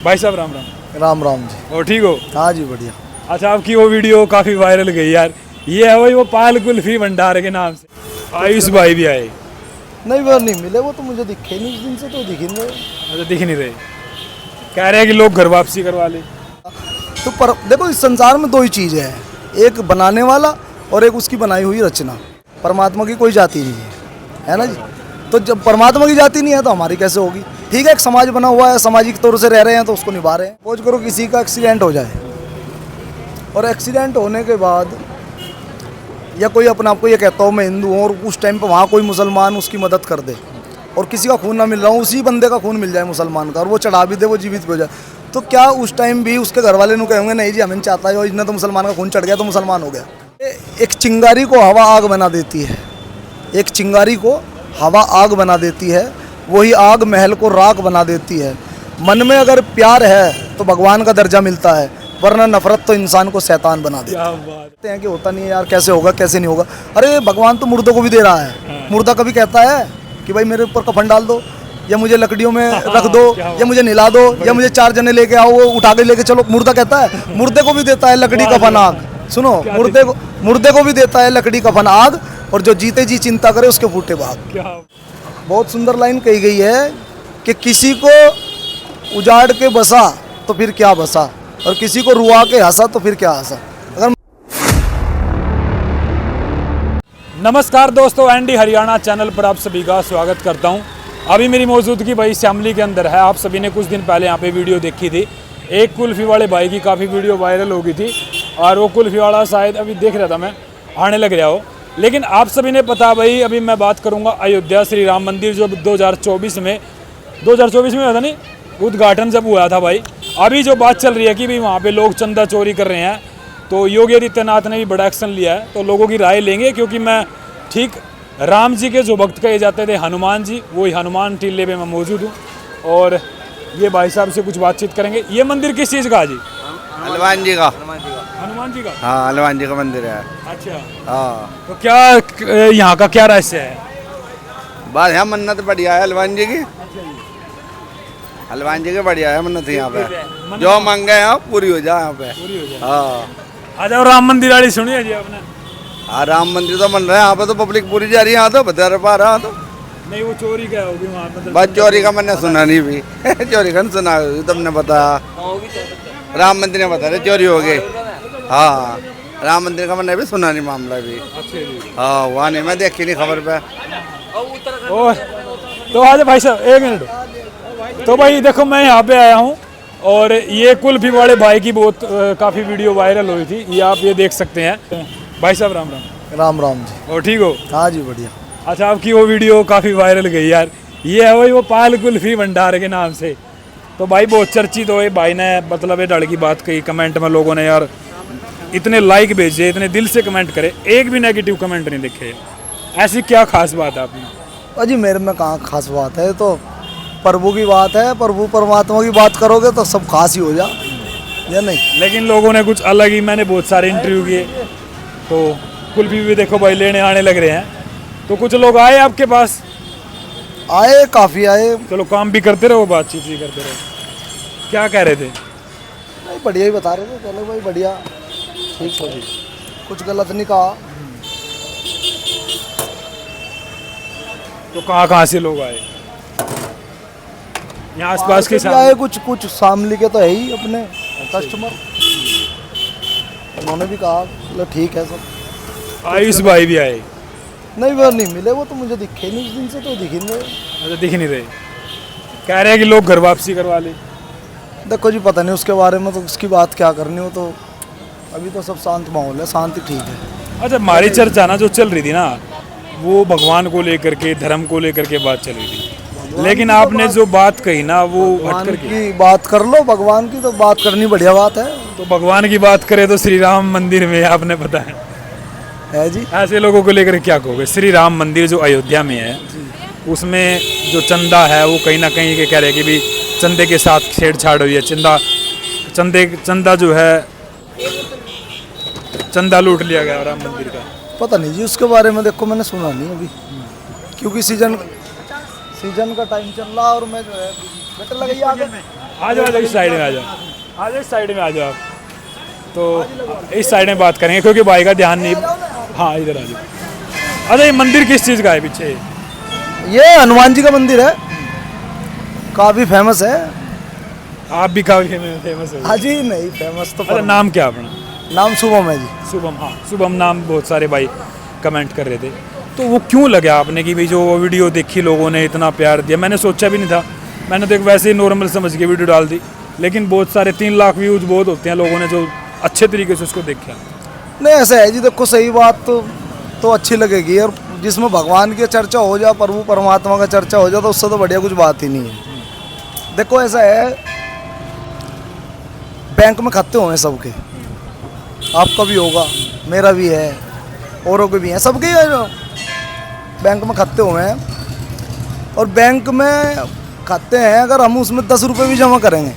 भाई साहब राम राम। राम राम जी। और ठीक हो? हाँ जी बढ़िया। अच्छा, आपकी वो वीडियो काफी वायरल गई यार। ये है वही वो पाल कुल्फी भंडार के नाम से। आयुष भाई भी आए। नहीं वो नहीं मिले, वो तो मुझे दिखे नहीं उस दिन से, तो दिख ही नहीं रहे। अच्छा, दिख नहीं रहे। कह रहे हैं कि लोग घर वापसी करवा ले। तो पर देखो, इस संसार में दो ही चीज़ें हैं, एक बनाने वाला और एक उसकी बनाई हुई रचना। परमात्मा की कोई जाति नहीं है ना जी। तो जब परमात्मा की जाति नहीं है तो हमारी कैसे होगी? ठीक है, एक समाज बना हुआ है, सामाजिक तौर से रह रहे हैं तो उसको निभा रहे हैं। खोज करो किसी का एक्सीडेंट हो जाए और एक्सीडेंट होने के बाद या कोई अपने आप को ये कहता हो मैं हिंदू हूँ और उस टाइम पे वहाँ कोई मुसलमान उसकी मदद कर दे और किसी का खून ना मिल रहा हो, उसी बंदे का खून मिल जाए मुसलमान का और वो चढ़ा भी दे, वो जीवित भी हो जाए, तो क्या उस टाइम भी उसके घर वाले कहेंगे नहीं जी हमें नहीं चाहता है और इतना तो मुसलमान का खून चढ़ गया तो मुसलमान हो गया। एक चिंगारी को हवा आग बना देती है, एक चिंगारी को हवा आग बना देती है, वही आग महल को राख बना देती है। मन में अगर प्यार है तो भगवान का दर्जा मिलता है, वरना नफरत तो इंसान को शैतान बना देती है। क्या बात कहते हैं कि होता नहीं है यार, कैसे होगा कैसे नहीं होगा। अरे भगवान तो मुर्दों को भी दे रहा है। मुर्दा कभी कहता है कि भाई मेरे ऊपर कफन डाल दो या मुझे लकड़ियों में रख दो या मुझे निला दो या मुझे 4 जने लेके आओ, वो उठा के लेके चलो? मुर्दा कहता है? मुर्दे को भी देता है लकड़ी कफन आग। सुनो, मुर्दे को भी देता है लकड़ी कफन आग, और जो जीते जी चिंता करे उसके फूटे भाग। क्या बहुत सुंदर लाइन कही गई है कि किसी को उजाड़ के बसा तो फिर क्या बसा, और किसी को रुआ के हंसा तो फिर क्या हंसा। अगर नमस्कार दोस्तों, एनडी हरियाणा चैनल पर आप सभी का स्वागत करता हूं। अभी मेरी मौजूदगी भाई श्यामली के अंदर है। आप सभी ने कुछ दिन पहले यहाँ पे वीडियो देखी थी, एक कुल्फी वाले भाई की काफ़ी वीडियो वायरल हो गई थी और वो कुल्फी वाला शायद अभी देख रहा था मैं, आने लग रहा हो। लेकिन आप सभी ने पता भाई, अभी मैं बात करूँगा अयोध्या श्री राम मंदिर जो 2024 में हुआ था नहीं, उद्घाटन जब हुआ था भाई। अभी जो बात चल रही है कि भाई वहाँ पे लोग चंदा चोरी कर रहे हैं, तो योगी आदित्यनाथ ने भी बड़ा एक्शन लिया है, तो लोगों की राय लेंगे। क्योंकि मैं ठीक राम जी के जो भक्त कहे जाते थे हनुमान जी, वही हनुमान टीले पे मैं मौजूद हूँ और ये भाई साहब से कुछ बातचीत करेंगे। ये मंदिर किस चीज़ का जी? हनुमान जी का। हनुमान जी का? हाँ, हनुमान जी का मंदिर है। अच्छा, हाँ, तो क्या यहाँ का क्या रहस्य है? बात यहाँ मन्नत बढ़िया है हनुमान जी की। हनुमान जी की बढ़िया है मन्नत यहाँ पे, जो मांगे यहाँ पूरी हो जाए यहाँ पे। पूरी हो जाए। हाँ, आ जाओ, राम मंदिर वाली सुनिए जी आपने? हाँ, राम मंदिर तो बन रहा है यहाँ पे, तो पब्लिक पूरी जा रही है यहाँ, तो बता पा रहा तो। नहीं, वो चोरी क्या होगी वहाँ पे? बस चोरी का मैंने सुना नहीं भी चोरी का नहीं सुना, तुमने बताया राम मंदिर में बता रहे चोरी हो गई। हाँ, राम मंदिर का मैंने भी सुना नहीं मामला भी। अच्छा जी। हाँ, वहाँ नहीं, मैं देखी नहीं खबर पे। और तो आज भाई साहब एक मिनट, तो भाई देखो मैं यहाँ पे आया हूँ और ये कुल्फी वाले भाई की बहुत काफ़ी वीडियो वायरल हुई थी, ये आप ये देख सकते हैं। भाई साहब राम राम। राम राम जी। और ठीक हो? हाँ जी बढ़िया। अच्छा, आपकी वो वीडियो काफ़ी वायरल गई यार। ये है वही वो पाल कुल्फी भंडार के नाम से। तो भाई बहुत चर्चित हो, भाई ने मतलब ये डर की बात कही, कमेंट में लोगों ने यार इतने लाइक भेजे, इतने दिल से कमेंट करे, एक भी नेगेटिव कमेंट नहीं लिखे। ऐसी क्या खास बात है आपने? अजी मेरे में कहाँ खास बात है, तो प्रभु की बात है, प्रभु परमात्मा की बात करोगे तो सब खास ही हो जा या नहीं। लेकिन लोगों ने कुछ अलग ही, मैंने बहुत सारे इंटरव्यू किए तो कुल्फी भी देखो भाई लेने आने लग रहे हैं। तो कुछ लोग आए आपके पास? आए, काफ़ी आए। चलो, काम भी करते रहो, बातचीत भी करते रहो। क्या कह रहे थे? नहीं बढ़िया ही बता रहे थे, चलो भाई बढ़िया, ठीक हो जी, कुछ गलत नहीं कहा। तो कहाँ से लोग आए? यहाँ आसपास के भी आए, कुछ शामली के तो है ही अपने कस्टमर, उन्होंने भी कहा चलो ठीक है सब। आयुष भाई भी आए? नहीं वो नहीं मिले, वो तो मुझे दिखे नहीं उस दिन से, तो दिख ही नहीं रहे। अच्छा, दिख नहीं रहे। कह रहे हैं कि लोग घर वापसी करवा ले। देखो जी, पता नहीं उसके बारे में, तो उसकी बात क्या करनी हो, तो अभी तो सब शांत माहौल है, शांति ठीक है। अच्छा, हमारी चर्चा ना जो चल रही थी ना, वो भगवान को लेकर के, धर्म को लेकर के बात चल रही थी, लेकिन आपने जो बात कही ना वो हट करके की बात कर लो। भगवान की तो बात करनी बढ़िया बात है। तो भगवान की बात करें तो श्री राम मंदिर में आपने बताया है जी, ऐसे लोगों को लेकर क्या कहोगे? श्री राम मंदिर जो अयोध्या में है, उसमें जो चंदा है वो कहीं ना कहीं के कह रहे हैं कि भी चंदे के साथ छेड़छाड़ हुई है। चंदा जो है, चंदा लूट लिया गया राम मंदिर का। पता नहीं जी उसके बारे में, देखो मैंने सुना नहीं अभी, क्योंकि सीजन का टाइम चल रहा और मैं जो है बेटर लगी आगे आ जाओ इस साइड में आ जाओ, आ जाओ इस साइड में आ जाओ आप। तो इस साइड में बात करेंगे क्योंकि भाई का ध्यान नहीं। हाँ इधर आ जाओ। अच्छा ये मंदिर किस चीज़ का है पीछे? ये हनुमान जी का मंदिर है, काफ़ी फेमस है। आप भी काफ़ी फेमस हो। हाँ जी, नहीं फेमस तो अच्छा नाम क्या अपना? नाम शुभम है जी। शुभम, हाँ शुभम नाम बहुत सारे भाई कमेंट कर रहे थे। तो वो क्यों लगा आपने कि भाई जो वो वीडियो देखी लोगों ने इतना प्यार दिया? मैंने सोचा भी नहीं था, मैंने तो एक वैसे ही नॉर्मल समझ के वीडियो डाल दी, लेकिन बहुत सारे 3 लाख व्यूज बहुत होते हैं लोगों ने जो अच्छे तरीके से उसको देखा। नहीं ऐसा है जी, देखो सही बात तो अच्छी लगेगी, और जिसमें भगवान की चर्चा हो जाए, प्रभु परमात्मा का चर्चा हो जाए, तो उससे तो बढ़िया कुछ बात ही नहीं है। देखो ऐसा है, बैंक में खाते हुए सबके, आपका भी होगा, मेरा भी है, औरों के भी हैं, सबके बैंक में खाते हुए हैं। और बैंक में खाते हैं, अगर हम उसमें 10 रुपये भी जमा करेंगे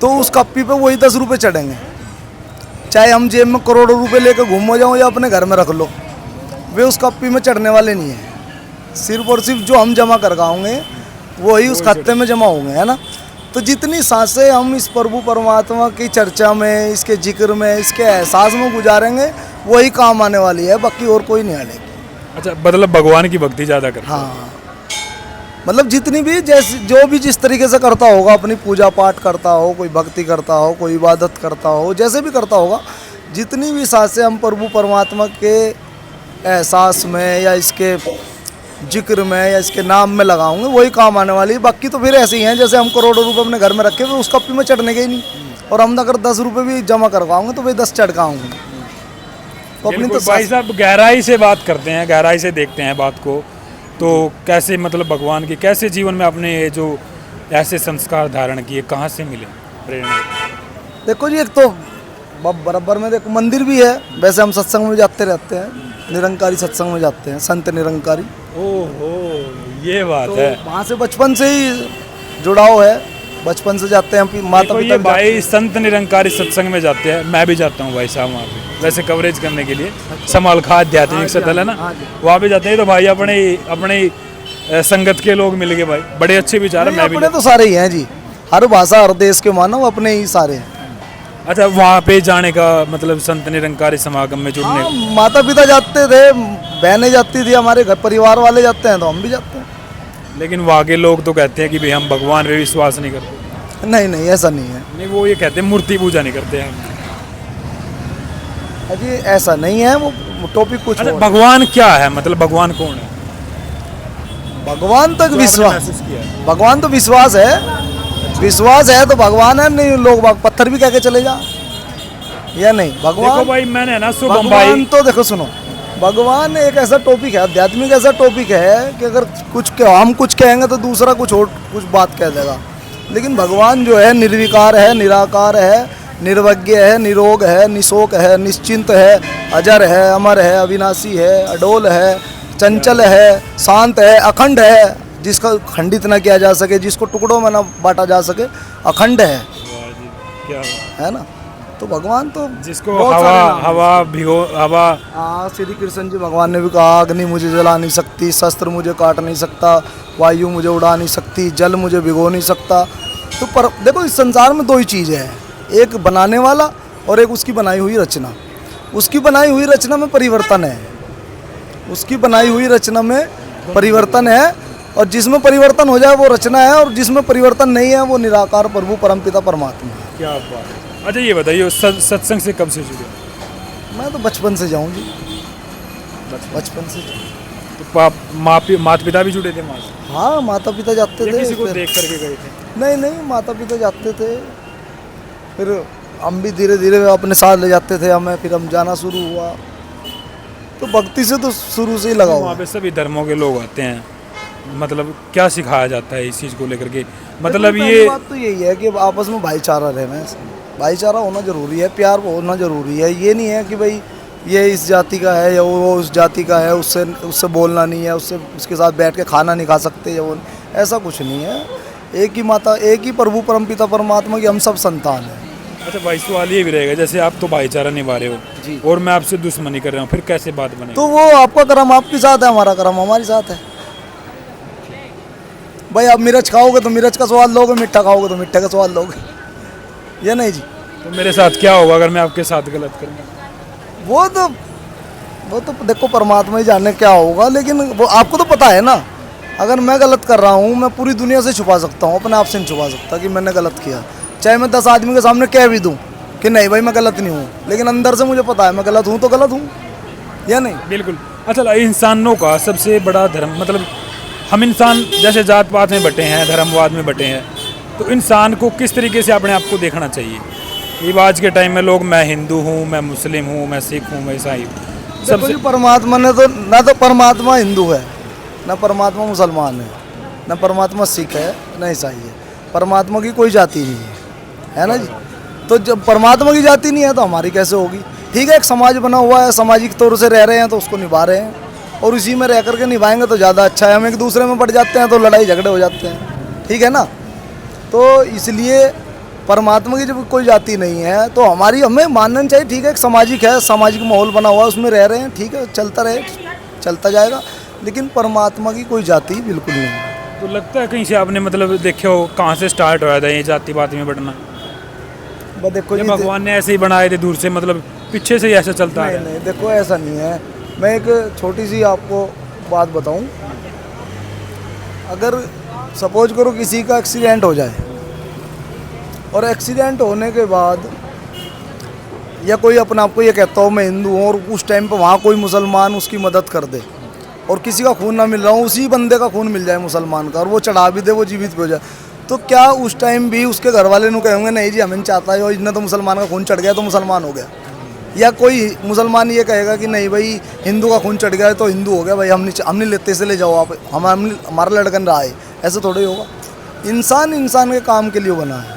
तो उस कप्पी पे वही 10 रुपये चढ़ेंगे। चाहे हम जेब में करोड़ों रुपए लेकर घूमो जाओ या अपने घर में रख लो, वे उस कप्पी में चढ़ने वाले नहीं हैं। सिर्फ और सिर्फ जो हम जमा कर पाओगे वही उस खाते में जमा होंगे, है ना। तो जितनी सांसें हम इस प्रभु परमात्मा की चर्चा में, इसके जिक्र में, इसके एहसास में गुजारेंगे, वही काम आने वाली है, बाकी और कोई नहीं आने। अच्छा मतलब भगवान की भक्ति ज़्यादा करते हैं। हाँ, मतलब जितनी भी जैसे जो भी जिस तरीके से करता होगा, अपनी पूजा पाठ करता हो, कोई भक्ति करता हो, कोई इबादत करता हो, जैसे भी करता होगा, जितनी भी सांसें हम प्रभु परमात्मा के एहसास में या इसके जिक्र में या इसके नाम में लगाऊंगे, वही काम आने वाली है। बाकी तो फिर ऐसे ही हैं जैसे हम करोड़ों रुपए अपने घर में रखे हुए उस कप्पी में चढ़ने के ही नहीं, और हम अगर 10 रुपये भी जमा करवाऊंगे तो वही 10 चढ़काऊंगे। तो अपनी तो भाई साहब गहराई से बात करते हैं, गहराई से देखते हैं बात को, तो कैसे मतलब भगवान के कैसे जीवन में आपने ये जो ऐसे संस्कार धारण किए, कहाँ से मिले प्रेरणा? देखो जी, एक तो बराबर में देखो मंदिर भी है, वैसे हम सत्संग में जाते रहते हैं, निरंकारी सत्संग में जाते हैं, संत निरंकारी। ओहो ये बात तो है। वहाँ से बचपन से ही जुड़ाव है, बचपन से जाते हैं। माता देखो पिता ये भी भाई संत निरंकारी सत्संग में जाते हैं, मैं भी जाता हूँ भाई साहब वहाँ पे, वैसे कवरेज करने के लिए। समालखा आध्यात्मिक सदल है ना, वहाँ पे जाते हैं। तो भाई अपने संगत के लोग मिल गए भाई, बड़े अच्छे विचार है। मैं भी अपने तो सारे ही हैं जी, हर भाषा हर देश के मानव अपने ही सारे हैं। अच्छा वहाँ पे जाने का मतलब संत निरंकारी समागम में जुड़ने हाँ, माता पिता जाते थे, बहनें जाती थी, हमारे घर परिवार वाले जाते हैं, तो हम भी जाते हैं। लेकिन वहाँ के लोग तो कहते हैं कि भाई हम भगवान पे विश्वास नहीं करते। नहीं नहीं, ऐसा नहीं है। नहीं वो ये कहते हैं मूर्ति पूजा नहीं करते हैं अजी ऐसा नहीं है, वो टॉपिक कुछ अच्छा और है। भगवान क्या है, मतलब भगवान कौन है? भगवान तक जो आपने विश्वास, महसूस किया है। भगवान तो विश्वास है, विश्वास है तो भगवान है। नहीं लोग पत्थर भी कह के चले जा या नहीं, देखो भगवान भाई मैंने ना शुभम भगवान भाई तो देखो सुनो, भगवान एक ऐसा टॉपिक है, आध्यात्मिक ऐसा टॉपिक है कि अगर हम कुछ कहेंगे तो दूसरा कुछ और कुछ बात कह देगा। लेकिन भगवान जो है निर्विकार है, निराकार है, निर्वज्ञ है, निरोग है, निशोक है, निश्चिंत है, अजर है, अमर है, अविनाशी है, अडोल है, चंचल है, शांत है, अखंड है, जिसका खंडित ना किया जा सके, जिसको टुकड़ों में ना बांटा जा सके, अखंड है, वाह जी, क्या है ना। तो भगवान तो जिसको बहुत सारे नाम हैं। हवा भिगो हवा। हाँ, श्री कृष्ण जी भगवान ने भी कहा, अग्नि मुझे जला नहीं सकती, शस्त्र मुझे काट नहीं सकता, वायु मुझे उड़ा नहीं सकती, जल मुझे भिगो नहीं सकता। तो पर देखो इस संसार में 2 ही चीज़ें हैं, एक बनाने वाला और एक उसकी बनाई हुई रचना। उसकी बनाई हुई रचना में परिवर्तन है, उसकी बनाई हुई रचना में परिवर्तन है, और जिसमें परिवर्तन हो जाए वो रचना है, और जिसमें परिवर्तन नहीं है वो निराकार प्रभु परमपिता परमात्मा है। क्या बात है। अच्छा ये बताइए सत्संग से कब से जुड़े? मैं तो बचपन से जाऊँ जी, बचपन से। तो माता पिता भी जुड़े थे वहाँ से? हाँ, माता पिता जाते या थे, किसी को फिर- देख करके गए थे? नहीं नहीं, माता पिता जाते थे, फिर हम भी धीरे धीरे अपने साथ ले जाते थे हमें, फिर हम जाना शुरू हुआ। तो भक्ति से तो शुरू से ही लगा हुआ वहाँ पे सभी धर्मों के लोग आते हैं, मतलब क्या सिखाया जाता है इस चीज़ को लेकर के? मतलब पहली ये बात तो यही है कि आपस में भाईचारा रहना है, भाईचारा होना जरूरी है, प्यार होना जरूरी है। ये नहीं है कि भाई ये इस जाति का है या वो उस जाति का है, उससे बोलना नहीं है, उसके साथ बैठ के खाना नहीं खा सकते या वो, ऐसा कुछ नहीं है। एक ही माता, एक ही प्रभु परमपिता परमात्मा की हम सब संतान हैं। अच्छा भाई सवाल ये भी रहेगा, जैसे आप तो भाईचारा निभा रहे हो जी। और मैं आपसे दुश्मनी कर रहा हूँ, फिर कैसे बात बनेगी? तो वो आपका कर्म आपके साथ है, हमारा कर्म हमारे साथ है। भाई आप मिर्च खाओगे तो मिर्च का स्वाद लोगे, मिठा खाओगे तो मिठे का स्वाद लोगे, ये नहीं जी। तो मेरे साथ क्या होगा अगर मैं आपके साथ गलत करूँगा? वो तो देखो परमात्मा ही जाने क्या होगा, लेकिन वो आपको तो पता है ना। अगर मैं गलत कर रहा हूँ, मैं पूरी दुनिया से छुपा सकता हूँ, अपने आप से नहीं छुपा सकता कि मैंने गलत किया। चाहे मैं 10 आदमी के सामने कह भी दूँ कि नहीं भाई मैं गलत नहीं हूँ, लेकिन अंदर से मुझे पता है मैं गलत हूँ तो गलत हूँ, या नहीं। बिल्कुल। अच्छा, इंसानों का सबसे बड़ा धर्म, मतलब हम इंसान जैसे जात पात में बटे हैं, धर्मवाद में बटे हैं, तो इंसान को किस तरीके से अपने आप को देखना चाहिए? ये आज के टाइम में लोग मैं हिंदू हूँ, मैं मुस्लिम हूँ, मैं सिख हूँ, मैं ईसाई हूँ, सबसे परमात्मा ने तो ना तो परमात्मा हिंदू है, ना परमात्मा मुसलमान है, ना परमात्मा सिख है, ना ईसाई है। परमात्मा की कोई जाति नहीं है ना जी। तो जब परमात्मा की जाति नहीं है तो हमारी कैसे होगी? ठीक है, एक समाज बना हुआ है, सामाजिक तौर से रह रहे हैं तो उसको निभा रहे हैं, और उसी में रह करके निभाएंगे तो ज़्यादा अच्छा है। हम एक दूसरे में बढ़ जाते हैं तो लड़ाई झगड़े हो जाते हैं, ठीक है ना। तो इसलिए परमात्मा की जब कोई जाति नहीं है तो हमें मानना चाहिए। ठीक है, एक सामाजिक है, सामाजिक माहौल बना हुआ है, उसमें रह रहे हैं, ठीक है, चलता रहे, चलता जाएगा, लेकिन परमात्मा की कोई जाति बिल्कुल नहीं है। तो लगता है कहीं से आपने मतलब देखे हो कहाँ से स्टार्ट हुआ था ये जाति पाति में बढ़ना? बस देखो ये जी, भगवान ने ऐसे ही बनाए थे दूर से, मतलब पीछे से ही ऐसा चलता है? नहीं, देखो ऐसा नहीं है। मैं एक छोटी सी आपको बात बताऊं। अगर सपोज करो किसी का एक्सीडेंट हो जाए, और एक्सीडेंट होने के बाद या कोई अपने आप को ये कहता हो मैं हिंदू हूँ, और उस टाइम पे वहाँ कोई मुसलमान उसकी मदद कर दे, और किसी का खून ना मिल रहा हो, उसी बंदे का खून मिल जाए मुसलमान का, और वो चढ़ा भी दे, वो जीवित भी हो जाए, तो क्या उस टाइम भी उसके घर वाले नु कहेंगे नहीं जी हमें चाहता है, और इतना तो मुसलमान का खून चढ़ गया तो मुसलमान हो गया? या कोई मुसलमान ये कहेगा कि नहीं भाई हिंदू का खून चढ़ गया है तो हिंदू हो गया भाई, हम नहीं लेते, से ले जाओ आप, हमारा लड़का रहा है? ऐसे थोड़े ही होगा। इंसान इंसान के काम के लिए बना है,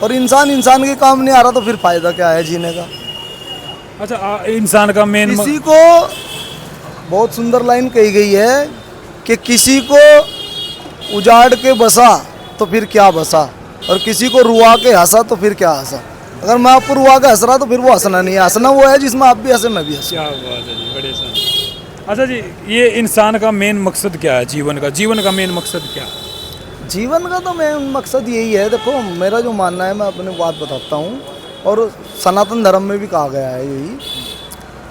और इंसान के काम नहीं आ रहा तो फिर फायदा क्या है जीने का? अच्छा, इंसान का मेन किसी को बहुत सुंदर लाइन कही गई है कि किसी को उजाड़ के बसा तो फिर क्या बसा, और किसी को रुआ के हंसा तो फिर क्या हंसा। अगर मैं आपको रुआ के हंस रहा तो फिर वो हंसना नहीं है, हंसना वो है जिसमें आप भी हंसे मैं भी हंसूं। क्या बात है जी, बड़े सन। अच्छा जी, ये इंसान का मेन मकसद क्या है? जीवन का मेन मकसद क्या है? जीवन का तो मेन मकसद यही है। देखो मेरा जो मानना है, मैं अपनी बात बताता हूँ, और सनातन धर्म में भी कहा गया है यही,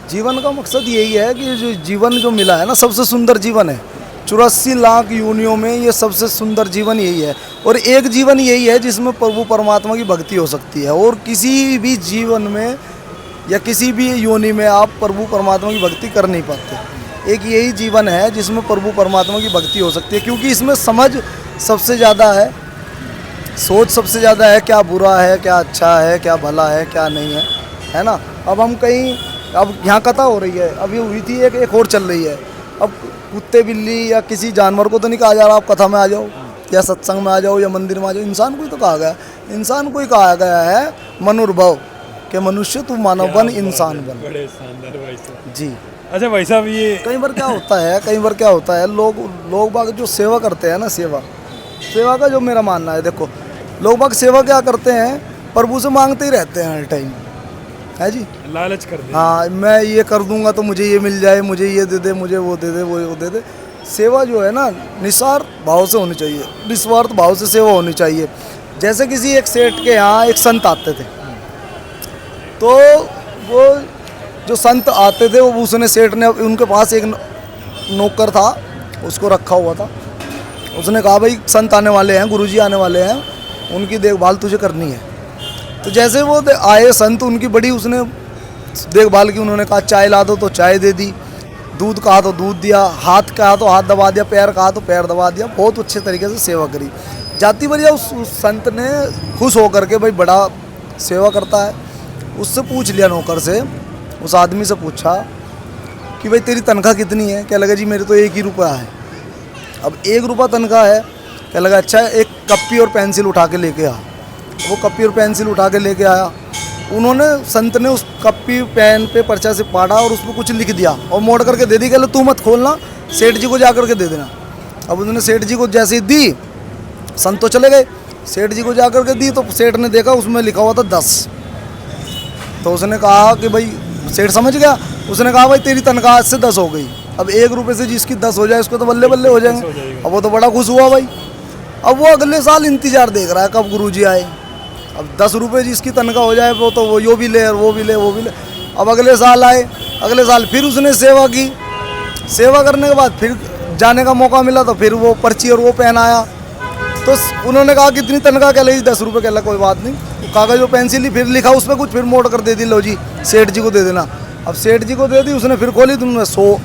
जीवन का मकसद यही है कि जो जीवन जो मिला है ना, सबसे सुंदर जीवन है, 84 लाख योनियों में ये सबसे सुंदर जीवन यही है, और एक जीवन यही है जिसमें प्रभु परमात्मा की भक्ति हो सकती है। और किसी भी जीवन में या किसी भी योनि में आप प्रभु परमात्मा की भक्ति कर नहीं पाते। एक यही जीवन है जिसमें प्रभु परमात्मा की भक्ति हो सकती है, क्योंकि इसमें समझ सबसे ज़्यादा है, सोच सबसे ज़्यादा है, क्या बुरा है, क्या अच्छा है, क्या भला है, क्या नहीं है ना। अब हम कहीं, अब यहाँ कथा हो रही है, अभी हुई थी, एक और चल रही है। अब कुत्ते बिल्ली या किसी जानवर को तो नहीं कहा जा रहा आप कथा में आ जाओ, या सत्संग में आ जाओ, या मंदिर में आ जाओ। इंसान को ही तो कहा गया, इंसान को ही कहा गया है मनुर्भव, कि मनुष्य तू मानव बन, इंसान बन। बड़े शानदार भाई साहब जी। अच्छा भाई साहब, ये कई बार क्या होता है, लोग बाग जो सेवा करते हैं ना, सेवा का जो मेरा मानना है, देखो लोग बाग सेवा क्या करते हैं, प्रभु से मांगते ही रहते हैं हर टाइम, है जी, लालच कर दे। हाँ मैं ये कर दूंगा तो मुझे ये मिल जाए, मुझे ये दे दे, मुझे वो दे दे, वो दे दे। सेवा जो है ना, निस्वार्थ भाव से होनी चाहिए, निस्वार्थ भाव से सेवा होनी चाहिए। जैसे किसी एक सेठ के यहाँ एक संत आते थे, तो वो जो संत आते थे, वो उसने सेठ ने उनके पास एक नौकर था, उसको रखा हुआ था। उसने कहा भाई संत आने वाले हैं, गुरुजी आने वाले हैं, उनकी देखभाल तुझे करनी है। तो जैसे वो आए संत, उनकी बड़ी उसने देखभाल की। उन्होंने कहा चाय ला दो तो चाय दे दी, दूध कहा तो दूध दिया, हाथ कहा तो हाथ दबा दिया, पैर कहा तो पैर दबा दिया। बहुत अच्छे तरीके से सेवा करी। जाति बढ़िया उस संत ने खुश होकर के, भाई बड़ा सेवा करता है, उससे पूछ लिया नौकर से, उस आदमी से पूछा कि भाई तेरी तनख्वाह कितनी है? क्या लगा जी मेरे तो 1 ही रुपया है। अब 1 रुपया तनख्वाह है, क्या लगा अच्छा एक कॉपी और पेंसिल उठा के लेके आ। वो कॉपी और पेंसिल उठा के लेके आया। उन्होंने, संत ने उस कॉपी पेन पे पर्चा से पाड़ा और उस पर कुछ लिख दिया और मोड़ करके दे दी, कहले तू मत खोलना, सेठ जी को जा करके दे देना। अब उन्होंने सेठ जी को जैसे ही दी, संत तो चले गए, सेठ जी को जा करके दी तो सेठ ने देखा उसमें लिखा हुआ था 10। तो उसने कहा कि भाई, सेठ समझ गया, उसने कहा भाई तेरी तनख्वाह आज से 10 हो गई। अब 1 रुपए से जिसकी 10 हो जाए उसको तो बल्ले बल्ले हो 10 हो जाएंगे। जाएगा। अब वो तो बड़ा खुश हुआ भाई। अब वो अगले साल इंतजार देख रहा है कब गुरुजी आए। अब 10 रुपए जिसकी तनख्वाह हो जाए वो तो वो यो भी ले और वो भी ले वो भी ले। अब अगले साल आए, अगले साल फिर उसने सेवा की, सेवा करने के बाद फिर जाने का मौका मिला तो फिर वो पर्ची और वो पेन आया। तो उन्होंने कहा कितनी तनख्वाह क्या लगी, 10 रुपये। कहला कोई बात नहीं, कागज और पेंसिल ही, फिर लिखा उस पर कुछ, फिर मोड़ कर दे दी, लो जी सेठ जी को दे देना। अब सेठ जी को दे दी, उसने फिर खोली, तुमने 100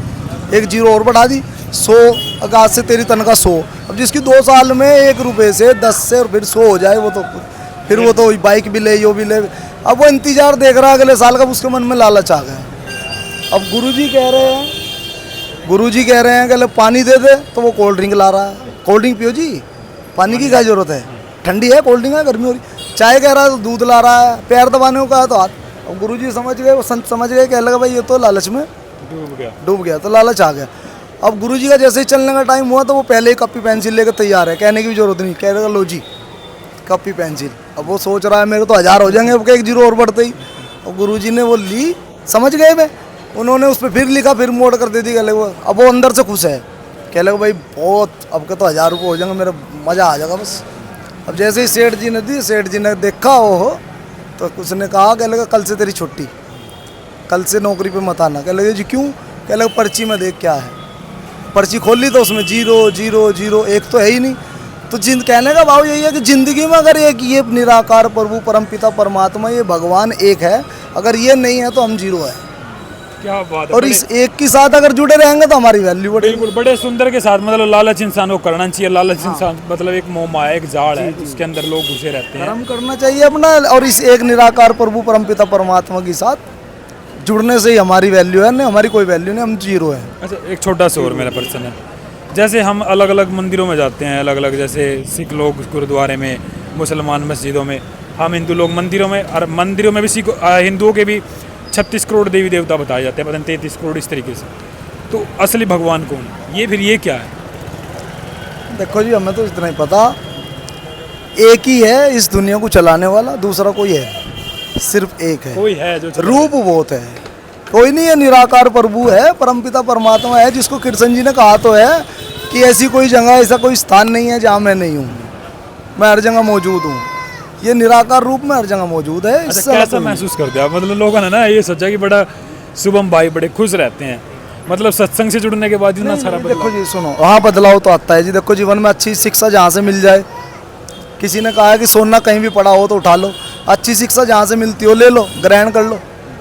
एक जीरो और बढ़ा दी, 100। अगर आज से तेरी तनख्वाह 100। अब जिसकी 2 साल में 1 रुपये से 10 से और फिर 100 हो जाए, वो तो फिर वो तो बाइक भी ले, यो भी ले। अब वो इंतजार देख रहा है अगले साल का, उसके मन में लालच आ गया। अब गुरुजी कह रहे हैं कि पानी दे दे, तो वो कोल्ड ड्रिंक ला रहा है। कोल्ड ड्रिंक पियो जी, पानी की क्या जरूरत है, ठंडी है कोल्ड ड्रिंक है, गर्मी हो रही। चाय कह रहा है तो दूध ला रहा है, पैर दबाने को कहा तो हाथ। अब गुरुजी समझ गए, वो संत समझ गए, कह लगा भाई ये तो लालच में डूब गया, तो लालच आ गया। अब गुरुजी का जैसे ही चलने का टाइम हुआ तो वो पहले ही कॉपी पेंसिल लेकर तैयार है, कहने की भी जरूरत नहीं, कह रहा लो जी कॉपी पेंसिल। अब वो सोच रहा है मेरे तो 1000 हो जाएंगे अब 1 जीरो और बढ़ते ही। और गुरुजी ने वो ली, समझ गए वे, उन्होंने उस पर फिर लिखा, फिर मोड़ कर दे दी। कहले वो अब वो अंदर से खुश है, कह लगे भाई बहुत, अब के तो 1000 रुपये हो जाएंगे, मेरा मज़ा आ जाएगा बस। अब जैसे ही सेठ जी ने दी, सेठ जी ने देखा हो तो उसने कहा, कह लगा कल से तेरी छुट्टी, कल से नौकरी पे मत आना। कह लगे जी क्यों? कह लगे पर्ची में देख क्या है। पर्ची खोल ली तो उसमें 0 0 0 1 तो है ही नहीं। तो कहने का भाव यही है कि ज़िंदगी में अगर एक ये निराकार प्रभु परमपिता परमात्मा ये भगवान एक है, अगर ये नहीं है तो हम 0 है। क्या बात है। और इस एक के साथ अगर जुड़े रहेंगे तो हमारी वैल्यू बढ़ेगी। बिल्कुल, बड़े सुंदर के साथ, मतलब लालच इंसान को करना चाहिए। लालच इंसान मतलब एक मोह माया, एक जाल है जिसके अंदर लोग घुसे रहते हैं। कर्म करना चाहिए अपना, और इस एक निराकार प्रभु परमपिता परमात्मा के साथ जुड़ने से ही हमारी वैल्यू है, नहीं हमारी कोई वैल्यू नहीं, हम 0 है। अच्छा, एक छोटा सा और मेरा प्रश्न है, जैसे हम अलग अलग मंदिरों में जाते हैं, अलग अलग, जैसे सिख लोग गुरुद्वारे में, मुसलमान मस्जिदों में, हम हिंदू लोग मंदिरों में, और मंदिरों में भी सिख हिंदुओं के भी 36 करोड़ देवी देवता बताए जाते हैं, पता नहीं 33 करोड़ इस तरीके से। तो असली भगवान कौन है? ये फिर ये क्या है? देखो जी, हमें तो इतना ही पता, एक ही है इस दुनिया को चलाने वाला, दूसरा कोई है, सिर्फ एक है। कोई है जो रूप बहुत है, कोई नहीं है, निराकार प्रभु है, परमपिता परमात्मा है, जिसको कृष्ण जी ने कहा तो है कि ऐसी कोई जगह, ऐसा कोई स्थान नहीं है जहाँ मैं नहीं हूँ, मैं हर जगह मौजूद हूँ। ये निराकार रूप में हर जगह मौजूद है। अच्छा, कैसा महसूस करते हैं आप? मतलब लोगों ने ना ये सोचा कि बड़ा शुभम भाई बड़े खुश रहते हैं, मतलब सत्संग से जुड़ने के बाद इतना सारा देखो जी सुनो, हाँ बदलाव तो आता है जी। देखो जीवन में अच्छी शिक्षा जहाँ से मिल जाए, किसी ने कहा है कि सोना कहीं भी पड़ा हो तो उठा लो, अच्छी शिक्षा जहाँ से मिलती हो ले लो, ग्रहण कर लो।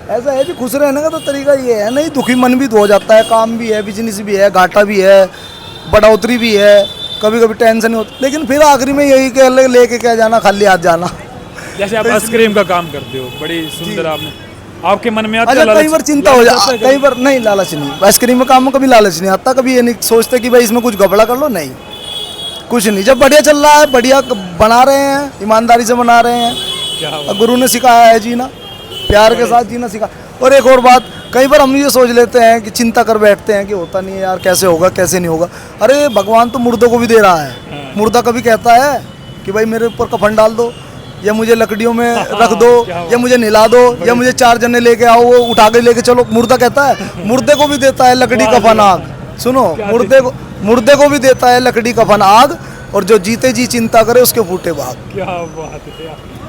ऐसा है जी, खुश रहने का तो तरीका ये है। नहीं, दुखी मन भी तो हो जाता है, काम भी है, बिजनेस भी है, घाटा भी है, बढ़ोतरी भी है, कभी कभी टेंशन नहीं होती, लेकिन फिर आखिरी में यही कह लेके क्या जाना, खाली हाथ जाना। जैसे आप आइसक्रीम का काम करते हो, बड़ी सुंदर, आपने आपके मन में आता है अच्छा, कई बार चिंता हो जाती, कई बार नहीं, लालच नहीं, आइसक्रीम में काम में कभी लालच नहीं आता, कभी ये नहीं सोचते कि भाई इसमें कुछ गड़बड़ा कर लो, नहीं, कुछ नहीं। जब बढ़िया चल रहा है, बढ़िया बना रहे हैं, ईमानदारी से बना रहे हैं, गुरु ने सिखाया है जीना, प्यार के साथ जीना सिखा। और एक और बात, कई बार हम ये सोच लेते हैं कि चिंता कर बैठते हैं कि होता नहीं है यार, कैसे होगा कैसे नहीं होगा। अरे भगवान तो मुर्दों को भी दे रहा है। मुर्दा कभी कहता है कि भाई मेरे ऊपर कफन डाल दो, या मुझे लकड़ियों में रख दो, या मुझे नहला दो, या मुझे 4 जने लेके आओ, वो उठा के लेके चलो। मुर्दा कहता है, मुर्दे को भी देता है लकड़ी कफन आग। सुनो, मुर्दे को भी देता है लकड़ी कफन आग, और जो जीते जी चिंता करे उसके फूटे भाग। क्या बात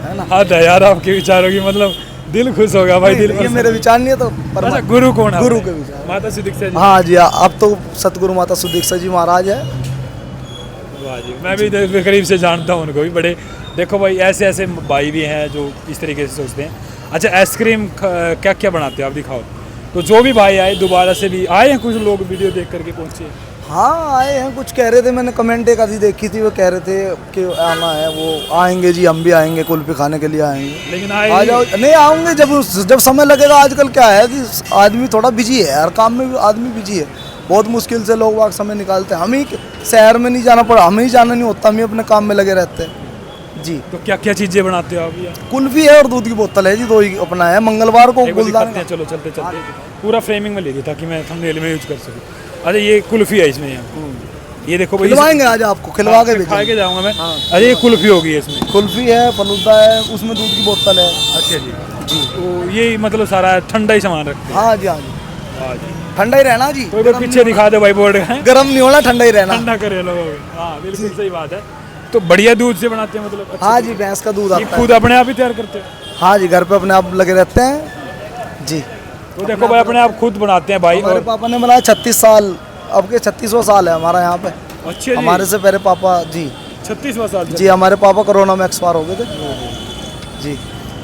है ना, हद है यार आपके विचारों की, मतलब दिल खुश होगा भाई। दिल ये मेरे विचार नहीं है तो अच्छा, गुरु कौन है? गुरु के विचार माता सुदीक्षा जी। हाँ जी, अब तो सतगुरु माता सुदीक्षा जी महाराज है। वाह जी, मैं भी करीब से जानता हूँ उनको भी। बड़े देखो भाई, ऐसे ऐसे भाई भी हैं जो इस तरीके से सोचते हैं। अच्छा, आइसक्रीम क्या क्या बनाते हो आप, दिखाओ। तो जो भी भाई आए, दोबारा से भी आए हैं कुछ लोग वीडियो देख करके पहुँचे? हाँ आए हैं, कुछ कह रहे थे, मैंने कमेंट एक आधी देखी थी, वो कह रहे थे कि आना है, वो आएंगे जी, हम भी आएंगे, कुल्फी खाने के लिए आएंगे। लेकिन आ जाओ, नहीं आऊँगे जब समय लगेगा। आजकल क्या है कि आदमी थोड़ा बिजी है, हर काम में आदमी बिजी है, बहुत मुश्किल से लोग वक्त समय निकालते हैं। हम ही शहर में नहीं जाना पड़ा, हमें ही जाना नहीं होता, हम ही अपने काम में लगे रहते हैं जी। तो क्या क्या चीज़ें बनाते हो आप? कुल्फी है और दूध की बोतल है जी, 2 ही अपना है। मंगलवार को गुलदान। चलो चलते चलते पूरा फ्रेमिंग में ले लिया ताकि मैं थंबनेल में यूज कर सकूँ। अच्छा, ये कुल्फी है इसमें, ये देखो भाई, खिलवाएंगे आज आपको, खिलवा के खा के जाऊँगा मैं। अरे ये कुल्फी होगी, इसमें कुल्फी है, फलूदा है, उसमें दूध की बोतल है। अच्छा जी जी। तो ये मतलब सारा ठंडा ही सामान रखते हैं? हाँ जी, हाँ जी। वाह जी। ठंडा ही रहना जी, कोई पीछे दिखा दे भाई बोर्ड है, गर्म नहीं होना, ठंडा ही रहना। ठंडा करे लोगों को। हाँ बिल्कुल सही बात है। तो बढ़िया दूध से बनाते हैं मतलब? अच्छा हाँ जी, भैंस का दूध ये आता खुद है। अपने आप ही तैयार करते हैं? हाँ जी, घर पे अपने आप लगे रहते हैं जी। तो देखो भाई अपने आप खुद बनाते हैं भाई। हमारे और पापा ने बनाया 36 साल, अब के 36वां साल है हमारा यहाँ पे। अच्छे जी, हमारे से पहले पापा जी 36वां साल जी, हमारे पापा कोरोना में एक्सपायर हो गए थे जी।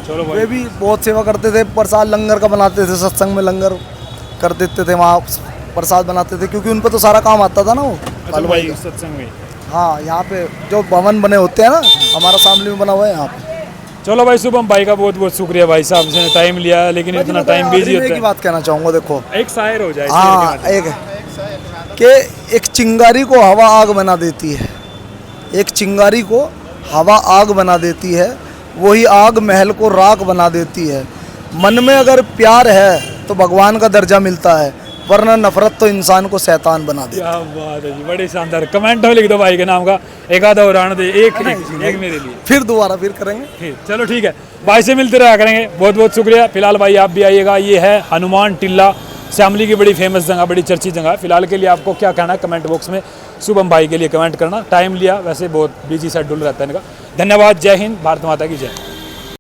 चलो वे भाई। भी बहुत सेवा करते थे, प्रसाद लंगर का बनाते थे, सत्संग में लंगर कर देते थे, वहाँ प्रसाद बनाते थे, क्योंकि उन पे तो सारा काम आता था ना वो अच्छा हलवाई भाई का। सत्संग में। हाँ, यहाँ पे जो भवन बने होते हैं ना, हमारा शामली में बना हुआ है यहाँ पे। चलो भाई शुभम भाई का बहुत बहुत शुक्रिया भाई साहब, जिसने टाइम लिया, लेकिन इतना टाइम बिजी आखिरी में एक होता ही है। बात कहना चाहूँगा, देखो एक शायर हो जाए शेर हाँ, के एक कि एक चिंगारी को हवा आग बना देती है, एक चिंगारी को हवा आग बना देती है, वही आग महल को राख बना देती है। मन में अगर प्यार है तो भगवान का दर्जा मिलता है, वरना नफरत तो इंसान को शैतान बना देती है। क्या बात है जी, बड़े शानदार। कमेंट हो लिख दो भाई के नाम का, एक आधा और आने दे, एक मेरे लिए। फिर दोबारा फिर करेंगे। ठीक, चलो ठीक है भाई से मिलते रहा करेंगे। बहुत बहुत शुक्रिया। फिलहाल भाई आप भी आइएगा, ये है हनुमान टिल्ला, शामली की बड़ी फेमस जगह, बड़ी चर्चित जगह। फिलहाल के लिए आपको क्या कहना है कमेंट बॉक्स में शुभम भाई के लिए कमेंट करना। टाइम लिया, वैसे बहुत बिजी शेड्यूल रहता है इनका। धन्यवाद, जय हिंद, भारत माता की जय।